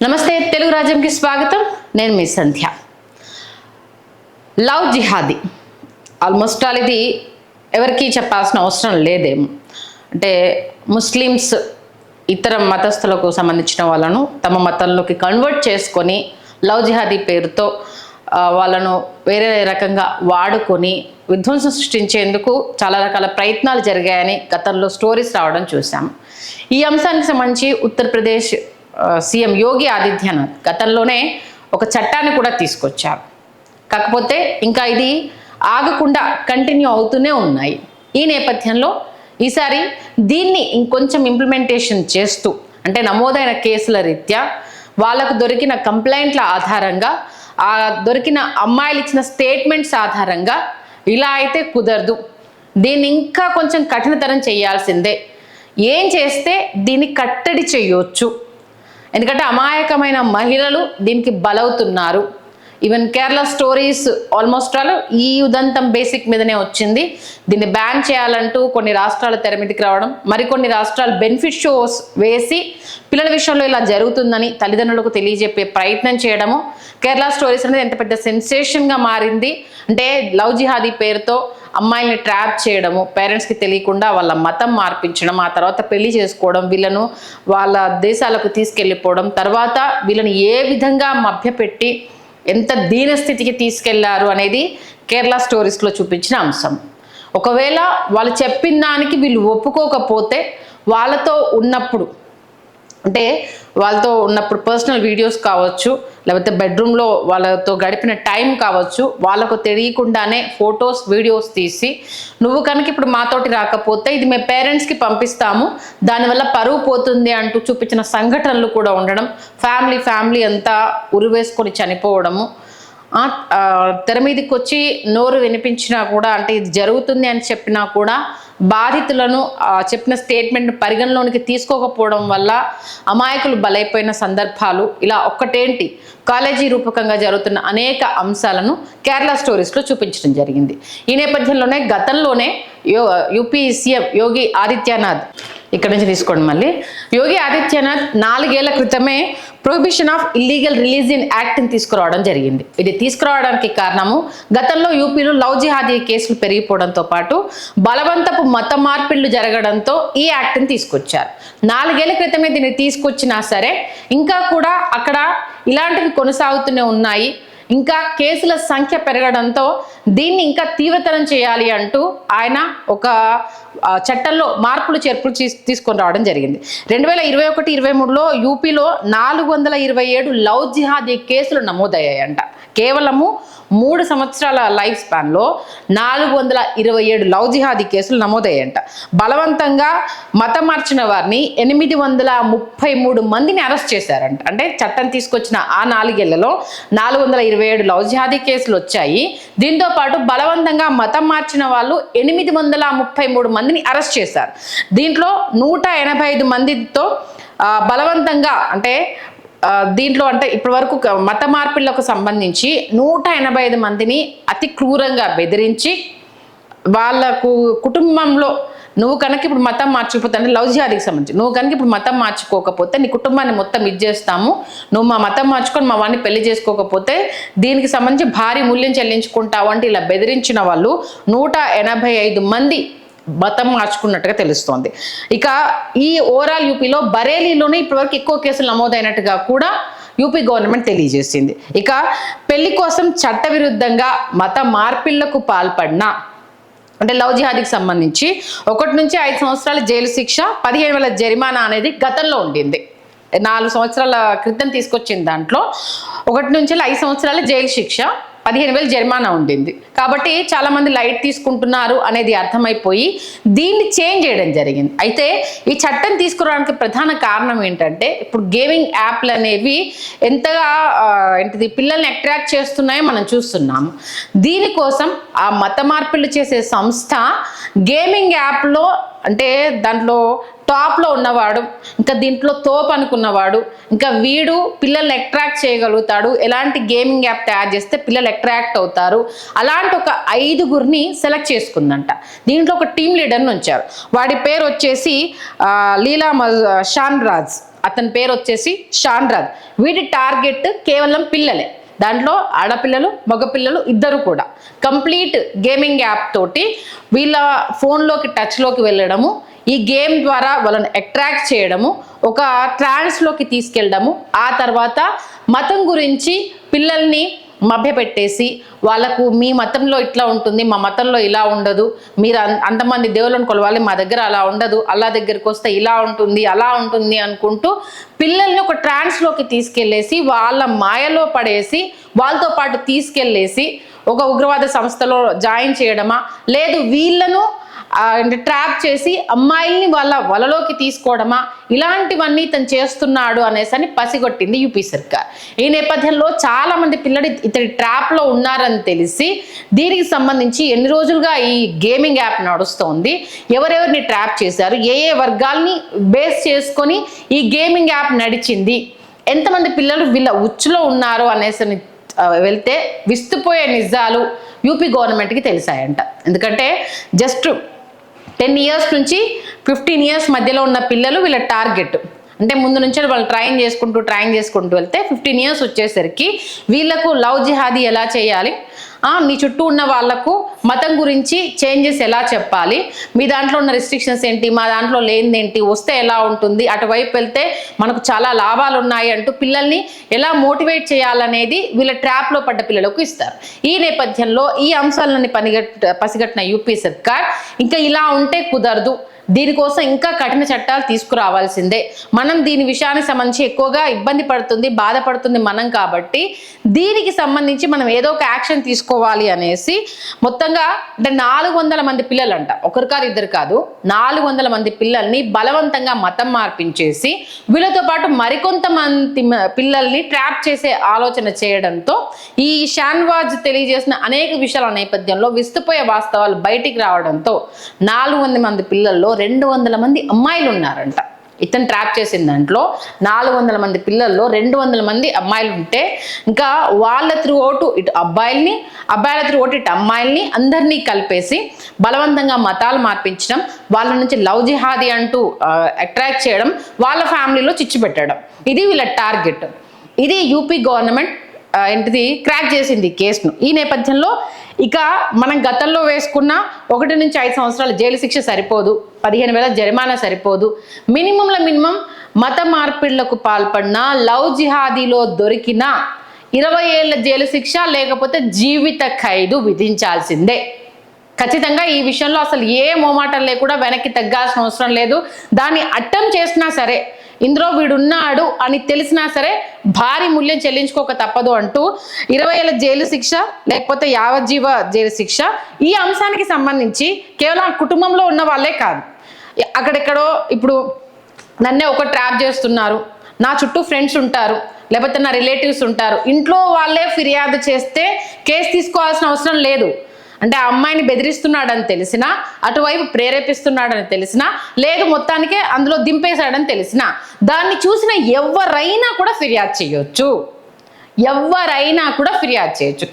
నమస్తే తెలుగు రాజ్యంకి స్వాగతం. నేను మీ సంధ్య. లవ్ జిహాదీ ఆల్మోస్ట్ ఆల్ ఇది ఎవరికి చెప్పాల్సిన అవసరం లేదేమో. అంటే ముస్లిమ్స్ ఇతర మతస్థులకు సంబంధించిన వాళ్ళను తమ మతంలోకి కన్వర్ట్ చేసుకొని లవ్ జిహాదీ పేరుతో వాళ్ళను వేరే రకంగా వాడుకొని విధ్వంసం సృష్టించేందుకు చాలా రకాల ప్రయత్నాలు జరిగాయని గతంలో స్టోరీస్ రావడం చూసాం. ఈ అంశానికి సంబంధించి ఉత్తరప్రదేశ్ సీఎం యోగి ఆదిత్యనాథ్ గతంలోనే ఒక చట్టాన్ని కూడా తీసుకొచ్చారు. కాకపోతే ఇంకా ఇది ఆగకుండా కంటిన్యూ అవుతూనే ఉన్నాయి. ఈ నేపథ్యంలో ఈసారి దీన్ని ఇంకొంచెం ఇంప్లిమెంటేషన్ చేస్తూ, అంటే నమోదైన కేసుల రీత్యా వాళ్ళకు దొరికిన కంప్లైంట్ల ఆధారంగా, ఆ దొరికిన అమ్మాయిలు ఇచ్చిన స్టేట్మెంట్స్ ఆధారంగా ఇలా అయితే కుదరదు, దీన్ని ఇంకా కొంచెం కఠినతరం చేయాల్సిందే, ఏం చేస్తే దీన్ని కట్టడి చేయొచ్చు, ఎందుకంటే అమాయకమైన మహిళలు దీనికి బలవుతున్నారు. Even Kerala stories almost all ఈ ఉదంతం బేసిక్ మీదనే వచ్చింది. దీన్ని బ్యాన్ చేయాలంటూ కొన్ని రాష్ట్రాలు తెర మీదకి రావడం, మరికొన్ని రాష్ట్రాలు బెనిఫిట్ షోస్ వేసి పిల్లల విషయంలో ఇలా జరుగుతుందని తల్లిదండ్రులకు తెలియజెప్పే ప్రయత్నం చేయడము. కేరళ స్టోరీస్ అనేది ఎంత పెద్ద సెన్సేషన్గా మారింది. అంటే లవ్ జిహాదీ పేరుతో అమ్మాయిల్ని ట్రాప్ చేయడము, పేరెంట్స్కి తెలియకుండా వాళ్ళ మతం మార్పించడం, ఆ తర్వాత పెళ్లి చేసుకోవడం, వీళ్ళను వాళ్ళ దేశాలకు తీసుకెళ్ళిపోవడం, తర్వాత వీళ్ళని ఏ విధంగా మభ్యపెట్టి ఎంత దీనస్థితికి తీసుకెళ్లారు అనేది కేరళ స్టోరీస్లో చూపించిన అంశం. ఒకవేళ వాళ్ళు చెప్పిన దానికి వీళ్ళు ఒప్పుకోకపోతే వాళ్ళతో ఉన్నప్పుడు, అంటే వాళ్ళతో ఉన్నప్పుడు పర్సనల్ వీడియోస్ కావచ్చు, లేకపోతే బెడ్రూమ్లో వాళ్ళతో గడిపిన టైం కావచ్చు, వాళ్ళకు తెలియకుండానే ఫొటోస్ వీడియోస్ తీసి, నువ్వు కనుక ఇప్పుడు మాతోటి రాకపోతే ఇది మేము పేరెంట్స్కి పంపిస్తాము, దానివల్ల పరువు పోతుంది అంటూ చూపించిన సంఘటనలు కూడా ఉండడం, ఫ్యామిలీ అంతా ఉరివేసుకొని చనిపోవడము, తెర మీదకి వచ్చి నోరు వినిపించినా కూడా, అంటే ఇది జరుగుతుంది అని చెప్పినా కూడా బాధితులను చెప్పిన స్టేట్మెంట్ పరిగణలోనికి తీసుకోకపోవడం వల్ల అమాయకులు బలైపోయిన సందర్భాలు, ఇలా ఒక్కటేంటి కాలేజీ రూపకంగా జరుగుతున్న అనేక అంశాలను కేరళ స్టోరీస్లో చూపించడం జరిగింది. ఈ నేపథ్యంలోనే గతంలోనే యూపీ సీఎం యోగి ఆదిత్యనాథ్, ఇక్కడ నుంచి తీసుకోండి మళ్ళీ, యోగి ఆదిత్యనాథ్ 4 ఏళ్ల క్రితమే ప్రొహిబిషన్ ఆఫ్ ఇల్లీగల్ రిలీజియన్ యాక్ట్ని తీసుకురావడం జరిగింది. ఇది తీసుకురావడానికి కారణము గతంలో యూపీలో లవ్ జిహాదీ కేసులు పెరిగిపోవడంతో పాటు బలవంతపు మత మార్పిళ్లు జరగడంతో ఈ యాక్ట్ని తీసుకొచ్చారు. 4 ఏళ్ల క్రితమే దీన్ని తీసుకొచ్చినా సరే ఇంకా కూడా అక్కడ ఇలాంటివి కొనసాగుతూనే ఉన్నాయి. ఇంకా కేసుల సంఖ్య పెరగడంతో దీన్ని ఇంకా తీవ్రతరం చేయాలి అంటూ ఆయన ఒక చట్టంలో మార్పులు చేర్పులు తీసుకొని రావడం జరిగింది. 2021-23లో యూపీలో 427 లవ్ జిహాదీ కేసులు నమోదయ్యాయంట. కేవలము 3 సంవత్సరాల లైఫ్ స్పాన్లో 427 లవ్ జిహాదీ కేసులు నమోదయ్యాయంట. బలవంతంగా మతం మార్చిన వారిని 833 మందిని అరెస్ట్ చేశారంట. అంటే చట్టం తీసుకొచ్చిన ఆ 4 ఏళ్లలో 427 లవ్ జిహాదీ కేసులు వచ్చాయి. దీంతో పాటు బలవంతంగా మతం మార్చిన వాళ్ళు 833 మందిని అరెస్ట్ చేశారు. దీంట్లో 185 మందితో బలవంతంగా, అంటే దీంట్లో అంటే ఇప్పటి వరకు మత మార్పిళ్లకు సంబంధించి 185 మందిని అతి క్రూరంగా బెదిరించి, వాళ్ళకు కుటుంబంలో నువ్వు కనుక ఇప్పుడు మతం మార్చుకోకపోతే, అంటే లవ్ జిహాదీకి సంబంధించి నువ్వు కనుక ఇప్పుడు మతం మార్చుకోకపోతే నీ కుటుంబాన్ని మొత్తం ఇచ్చేస్తాము, నువ్వు మా మతం మార్చుకొని మా వాడిని పెళ్లి చేసుకోకపోతే దీనికి సంబంధించి భారీ మూల్యం చెల్లించుకుంటావు అంటే ఇలా బెదిరించిన వాళ్ళు 185 మంది మతం మార్చుకున్నట్టుగా తెలుస్తోంది. ఇక ఈ ఓవరాల్ యూపీలో బరేలీలోనే ఇప్పటివరకు ఎక్కువ కేసులు నమోదైనట్టుగా కూడా యూపీ గవర్నమెంట్ తెలియజేసింది. ఇక పెళ్లి కోసం చట్టవిరుద్ధంగా మత మార్పిళ్లకు పాల్పడిన, అంటే లవ్ జిహాదీకి సంబంధించి 1 నుంచి 5 సంవత్సరాల జైలు శిక్ష, 15,000 జరిమానా అనేది గతంలో ఉండింది. 4 సంవత్సరాల క్రితం తీసుకొచ్చిన దాంట్లో 1 నుంచి 5 సంవత్సరాల జైలు శిక్ష, 15,000 జరిమానా ఉండింది. కాబట్టి చాలా మంది లైట్ తీసుకుంటున్నారు అనేది అర్థమైపోయి దీన్ని చేంజ్ చేయడం జరిగింది. అయితే ఈ చట్టం తీసుకురావడానికి ప్రధాన కారణం ఏంటంటే, ఇప్పుడు గేమింగ్ యాప్లు అనేవి ఎంతగా ఏంటిది పిల్లల్ని అట్రాక్ట్ చేస్తున్నాయో మనం చూస్తున్నాము. దీనికోసం ఆ మత మార్పిళ్ళు చేసే సంస్థ గేమింగ్ యాప్లో, అంటే దాంట్లో టాప్లో ఉన్నవాడు, ఇంకా దీంట్లో తోపు అనుకున్నవాడు, ఇంకా వీడు పిల్లల్ని అట్రాక్ట్ చేయగలుగుతాడు, ఎలాంటి గేమింగ్ యాప్ తయారు చేస్తే పిల్లలు అట్రాక్ట్ అవుతారు, అలాంటి ఒక 5గురిని సెలెక్ట్ చేసుకుందంట. దీంట్లో ఒక టీమ్ లీడర్ని ఉంచారు. వాడి పేరు వచ్చేసి లీలా షాన్ రాజ్. అతని పేరు వచ్చేసి షాన్రాజ్. వీటి టార్గెట్ కేవలం పిల్లలే, దాంట్లో ఆడపిల్లలు మగపిల్లలు ఇద్దరు కూడా. కంప్లీట్ గేమింగ్ యాప్ తోటి వీళ్ళ ఫోన్లోకి టచ్లోకి వెళ్ళడము, ఈ గేమ్ ద్వారా వాళ్ళని అట్రాక్ట్ చేయడము, ఒక ట్రాన్స్లోకి తీసుకెళ్ళడము, ఆ తర్వాత మతం గురించి పిల్లల్ని మభ్యపెట్టేసి వాళ్ళకు మీ మతంలో ఇట్లా ఉంటుంది, మా మతంలో ఇలా ఉండదు, మీరు అంతమంది దేవుళ్ళను కొలవాలి, మా దగ్గర అలా ఉండదు, అల్లా దగ్గరికి వస్తే ఇలా ఉంటుంది అలా ఉంటుంది అనుకుంటూ పిల్లల్ని ఒక ట్రాన్స్లోకి తీసుకెళ్ళేసి వాళ్ళ మాయలో పడేసి వాళ్ళతో పాటు తీసుకెళ్ళేసి ఒక ఉగ్రవాద సంస్థలో జాయిన్ చేయడమా, లేదు వీళ్ళను ట్రాప్ చేసి అమ్మాయిల్ని వాళ్ళ వలలోకి తీసుకోవడమా, ఇలాంటివన్నీ తను చేస్తున్నాడు అనేసి పసిగొట్టింది యూపీ సర్కార్. ఈ నేపథ్యంలో చాలా మంది పిల్లలు ఇతడి ట్రాప్లో ఉన్నారని తెలిసి దీనికి సంబంధించి ఎన్ని రోజులుగా ఈ గేమింగ్ యాప్ నడుస్తోంది, ఎవరెవరిని ట్రాప్ చేశారు, ఏ ఏ వర్గాల్ని బేస్ చేసుకొని ఈ గేమింగ్ యాప్ నడిచింది, ఎంతమంది పిల్లలు వీళ్ళ ఉచ్చులో ఉన్నారు అనేసి వెళ్తే విస్తుపోయే నిజాలు యూపీ గవర్నమెంట్కి తెలిసాయంట. ఎందుకంటే జస్ట్ 10 years నుంచి 15 years మధ్యలో ఉన్న పిల్లలు వీళ్ళ టార్గెట్. అంటే ముందు నుంచి వాళ్ళు ట్రైన్ చేసుకుంటూ వెళ్తే 15 years వచ్చేసరికి వీళ్ళకు లవ్ జిహాదీ ఎలా చేయాలి, మీ చుట్టూ ఉన్న వాళ్లకు మతం గురించి చేంజెస్ ఎలా చెప్పాలి, మీ దాంట్లో ఉన్న రిస్ట్రిక్షన్స్ ఏంటి, మా దాంట్లో లేనిదేంటి, వస్తే ఎలా ఉంటుంది, అటువైపు వెళ్తే మనకు చాలా లాభాలు ఉన్నాయి అంటూ పిల్లల్ని ఎలా మోటివేట్ చేయాలనేది వీళ్ళ ట్రాప్లో పడ్డ పిల్లలకు ఇస్తారు. ఈ నేపథ్యంలో ఈ అంశాలని పసిగట్టిన యూపీ సర్కార్ ఇంకా ఇలా ఉంటే కుదరదు, దీనికోసం ఇంకా కఠిన చట్టాలు తీసుకురావాల్సిందే, మనం దీని విషయానికి సంబంధించి ఎక్కువగా ఇబ్బంది పడుతుంది బాధపడుతుంది మనం కాబట్టి దీనికి సంబంధించి మనం ఏదో ఒక యాక్షన్ తీసుకోవాలి అనేసి మొత్తంగా అంటే 400 మంది పిల్లలంట, ఒకరు కాదు ఇద్దరు కాదు, 400 మంది పిల్లల్ని బలవంతంగా మతం మార్పించేసి వీళ్ళతో పాటు మరికొంతమంది పిల్లల్ని ట్రాప్ చేసే ఆలోచన చేయడంతో ఈ షాన్వాజ్ తెలియజేసిన అనేక విషయాల నేపథ్యంలో విస్తుపోయే వాస్తవాలు బయటికి రావడంతో 400 మంది పిల్లల్లో 200 మంది అమ్మాయిలు ఉన్నారంట. ఇతను ట్రాప్ చేసిన దాంట్లో 400 మంది పిల్లల్లో 200 మంది అమ్మాయిలు ఉంటే ఇంకా వాళ్ళ త్రూ అవుట్ ఇటు అబ్బాయిల త్రూ అవుట్ ఇటు అమ్మాయిల్ని అందరినీ కలిపేసి బలవంతంగా మతాలు మార్పించడం, వాళ్ళ నుంచి లవ్ జిహాదీ అంటూ అట్రాక్ట్ చేయడం, వాళ్ళ ఫ్యామిలీలో చిచ్చు పెట్టడం, ఇది వీళ్ళ టార్గెట్. ఇది యూపీ గవర్నమెంట్ క్రాక్ చేసింది కేసును. ఈ నేపథ్యంలో ఇక మనం గతంలో వేసుకున్న 1 నుంచి 5 సంవత్సరాల జైలు శిక్ష సరిపోదు, 15,000 జరిమానా సరిపోదు, మినిమం మత మార్పిళ్లకు పాల్పడిన లవ్ జిహాదీలో దొరికిన 20 ఏళ్ల జైలు శిక్ష లేకపోతే జీవిత ఖైదు విధించాల్సిందే. ఖచ్చితంగా ఈ విషయంలో అసలు ఏ మోమాటం లేకుండా వెనక్కి తగ్గాల్సిన అవసరం లేదు. దాన్ని అటెంప్ట్ చేసినా సరే, ఇందులో వీడున్నాడు అని తెలిసినా సరే భారీ మూల్యం చెల్లించుకోక తప్పదు అంటూ 20 ఏళ్ల జైలు శిక్ష లేకపోతే యావజ్జీవ జైలు శిక్ష. ఈ అంశానికి సంబంధించి కేవలం కుటుంబంలో ఉన్న వాళ్ళే కాదు, అక్కడెక్కడో ఇప్పుడు నన్నే ఒక ట్రాప్ చేస్తున్నారు, నా చుట్టూ ఫ్రెండ్స్ ఉంటారు, లేకపోతే నా రిలేటివ్స్ ఉంటారు, ఇంట్లో వాళ్ళే ఫిర్యాదు చేస్తే కేసు తీసుకోవాల్సిన అవసరం లేదు. అంటే ఆ అమ్మాయిని బెదిరిస్తున్నాడని తెలిసినా, అటువైపు ప్రేరేపిస్తున్నాడని తెలిసినా, లేదు మొత్తానికే అందులో దింపేశాడని తెలిసినా దాన్ని చూసిన ఎవరైనా కూడా ఫిర్యాదు చేయొచ్చు.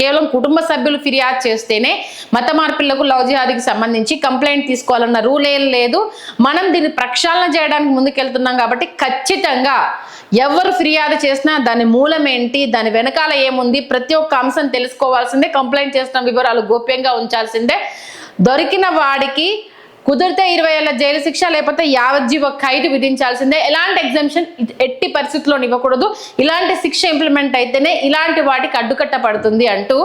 కేవలం కుటుంబ సభ్యులు ఫిర్యాదు చేస్తేనే మత మార్పిళ్లకు లవ్ జిహాదీకి సంబంధించి కంప్లైంట్ తీసుకోవాలన్న రూల్ ఏం లేదు. మనం దీన్ని ప్రక్షాళన చేయడానికి ముందుకెళ్తున్నాం కాబట్టి ఖచ్చితంగా ఎవరు ఫిర్యాదు చేసినా దాని మూలం ఏంటి, దాని వెనకాల ఏముంది, ప్రతి ఒక్క అంశం తెలుసుకోవాల్సిందే. కంప్లైంట్ చేసిన వివరాలు గోప్యంగా ఉంచాల్సిందే. దొరికిన వాడికి కుదిరితే 20 ఏళ్ల జైలు శిక్ష లేకపోతే యావజ్జీవ ఖైదు విధించాల్సిందే. ఎలాంటి ఎగ్జామ్షన్ ఎట్టి పరిస్థితుల్లో ఇవ్వకూడదు. ఇలాంటి శిక్ష ఇంప్లిమెంట్ అయితేనే ఇలాంటి వాటికి అడ్డుకట్ట పడుతుంది అంటూ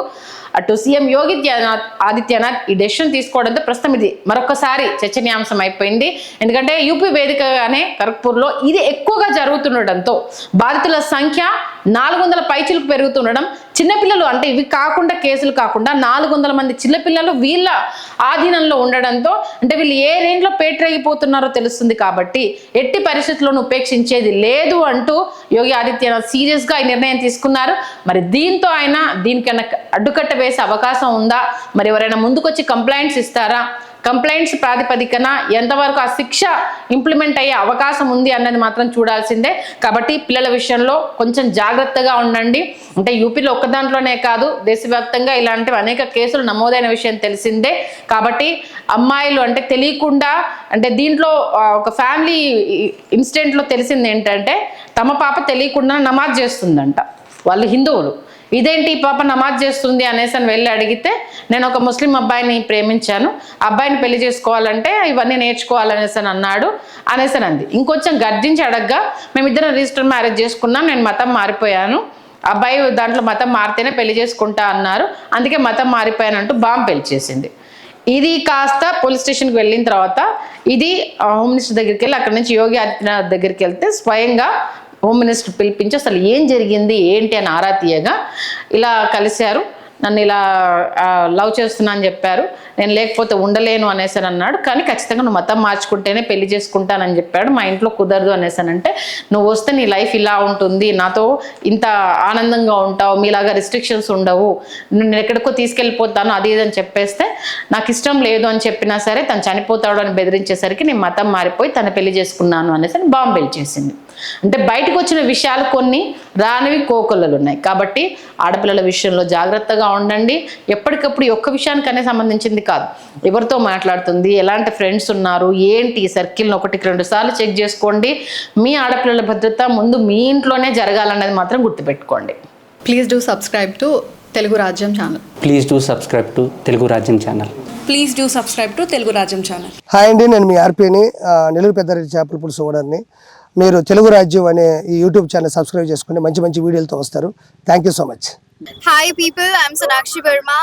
అటు సీఎం యోగి ఆదిత్యనాథ్ ఈ డెసిషన్ తీసుకోవడంతో ప్రస్తుతం ఇది మరొకసారి చర్చనీయాంశం అయిపోయింది. ఎందుకంటే యూపీ వేదికగానే ఖరగ్పూర్లో ఇది ఎక్కువగా జరుగుతుండడంతో బాధితుల సంఖ్య 400 పైచిలకు పెరుగుతుండడం, చిన్నపిల్లలు అంటే ఇవి కాకుండా కేసులు కాకుండా 400 మంది చిన్నపిల్లలు వీళ్ళ ఆధీనంలో ఉండడంతో అంటే వీళ్ళు ఏ రేంజ్లో పేటరేగిపోతున్నారో తెలుస్తుంది. కాబట్టి ఎట్టి పరిస్థితుల్లోనూ ఉపేక్షించేది లేదు అంటూ యోగి ఆదిత్యనాథ్ సీరియస్గా ఈ నిర్ణయం తీసుకున్నారు. మరి దీంతో ఆయన దీనికన్నా అడ్డుకట్ట వేసే అవకాశం ఉందా, మరి ఎవరైనా ముందుకొచ్చి కంప్లైంట్స్ ఇస్తారా, కంప్లైంట్స్ ప్రాతిపదికన ఎంతవరకు ఆ శిక్ష ఇంప్లిమెంట్ అయ్యే అవకాశం ఉంది అన్నది మాత్రం చూడాల్సిందే. కాబట్టి పిల్లల విషయంలో కొంచెం జాగ్రత్తగా ఉండండి. అంటే యూపీలో ఒక్క దాంట్లోనే కాదు, దేశవ్యాప్తంగా ఇలాంటివి అనేక కేసులు నమోదైన విషయం తెలిసిందే. కాబట్టి అమ్మాయిలు అంటే తెలియకుండా, అంటే దీంట్లో ఒక ఫ్యామిలీ ఇన్సిడెంట్లో తెలిసింది ఏంటంటే, తమ పాప తెలియకుండా నమాజ్ చేస్తుందంట. వాళ్ళు హిందువులు. ఇదేంటి ఈ పాప నమాజ్ చేస్తుంది అనేసి అని వెళ్ళి అడిగితే, నేను ఒక ముస్లిం అబ్బాయిని ప్రేమించాను, అబ్బాయిని పెళ్లి చేసుకోవాలంటే ఇవన్నీ నేర్చుకోవాలనేసి అని అన్నాడు అనేసి అని అంది. ఇంకొంచెం గర్జించి అడగ్గా, మేమిద్దరం రిజిస్టర్ మ్యారేజ్ చేసుకున్నాం, నేను మతం మారిపోయాను, అబ్బాయి దాంట్లో మతం మారితేనే పెళ్లి చేసుకుంటా అన్నారు, అందుకే మతం మారిపోయానంటూ బాంబు పేల్చేసింది. ఇది కాస్త పోలీస్ స్టేషన్కి వెళ్ళిన తర్వాత ఇది హోమ్ మినిస్టర్ దగ్గరికి వెళ్ళి, అక్కడి నుంచి యోగి ఆదిత్యనాథ్ దగ్గరికి వెళ్తే స్వయంగా హోమ్ మినిస్టర్ పిలిపించి అసలు ఏం జరిగింది ఏంటి అని ఆరా తీయగా, ఇలా కలిశారు, నన్ను ఇలా లవ్ చేస్తున్నా అని చెప్పారు, నేను లేకపోతే ఉండలేను అనేసి అని అన్నాడు. కానీ ఖచ్చితంగా నువ్వు మతం మార్చుకుంటేనే పెళ్లి చేసుకుంటానని చెప్పాడు. మా ఇంట్లో కుదరదు అనేసి అని అంటే, నువ్వు వస్తే నీ లైఫ్ ఇలా ఉంటుంది, నాతో ఇంత ఆనందంగా ఉంటావు, మీలాగా రిస్ట్రిక్షన్స్ ఉండవు, నేను ఎక్కడికో తీసుకెళ్ళిపోతాను అది ఇదని చెప్పేస్తే, నాకు ఇష్టం లేదు అని చెప్పినా సరే తను చనిపోతాడు అని బెదిరించేసరికి నేను మతం మారిపోయి తను పెళ్లి చేసుకున్నాను అనేసి అని బాంబు పేల్చేసింది. అంటే బయటకు వచ్చిన విషయాలు కొన్ని రానివి కోకొల్లలు ఉన్నాయి. కాబట్టి ఆడపిల్లల విషయంలో జాగ్రత్తగా ఉండండి. ఎప్పటికప్పుడు ఒక్క విషయానికనే సంబంధించింది కాదు, ఎవరితో మాట్లాడుతుంది, ఎలాంటి ఫ్రెండ్స్ ఉన్నారు, ఏంటి సర్కిల్ని 1-2 సార్లు చెక్ చేసుకోండి. మీ ఆడపిల్లల భద్రత ముందు మీ ఇంట్లోనే జరగాలన్నది మాత్రం గుర్తుపెట్టుకోండి. Please do subscribe to Telugu Rajyam channel. Please do subscribe to Telugu Rajyam channel. Please do subscribe to Telugu Rajyam channel. Hi అండి, నేను మీ ఆర్పీని, నెల్లూరు పెద్దారెడ్డి చేపల పులుసు ఓనర్ని. మీరు తెలుగు రాజ్యం అనే ఈ యూట్యూబ్ ఛానల్ సబ్స్క్రైబ్ చేసుకుని మంచి మంచి వీడియోలతో వస్తారు. Thank you so much. Hi people, I'm Sonakshi Verma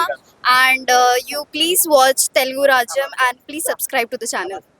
and you please watch Telugu Rajyam and please subscribe to the channel.